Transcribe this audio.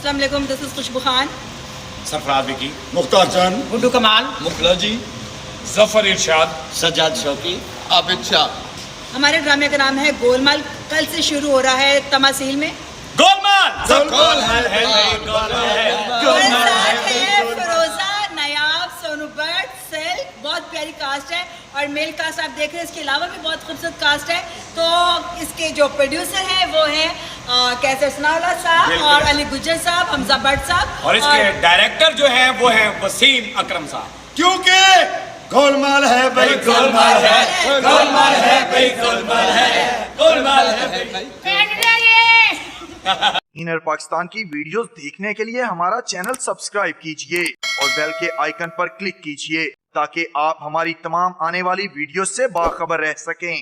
अस्सलाम वालेकुम, this is खुशबू खान, सरफराज विकी, मुख्तार चंद, गुड्डू कमाल, मुखला जी, जफर इरशाद, सज्जाद शौकी, आबिद शाह। हमारे ड्रामे का नाम है गोलमाल। कल से शुरू हो रहा है तमासील में। गोलमाल गोलमाल है फिरोजा, नायाब, सोनू भट्ट, सिल्क, बहुत प्यारी कास्ट है और मेल कास्ट आप देख रहे हैं। इसके अलावा भी बहुत खूबसूरत कास्ट है। तो इसके जो प्रोड्यूसर हैं वो हैं कैसर सनाउल्लाह साहब और अली गुज्जर साहब, हमजा भट्ट साहब, और इसके डायरेक्टर जो हैं वो हैं वसीम अकरम साहब। क्योंकि गोलमाल है भाई, गोलमाल है, गोलमाल है भाई, गोलमाल है, गोलमाल है। इनर पाकिस्तान की वीडियोस देखने के लिए हमारा चैनल सब्सक्राइब कीजिए और बेल के आइकन पर क्लिक कीजिए ताकि आप हमारी तमाम आने वाली वीडियोस से बाखबर रह सकें।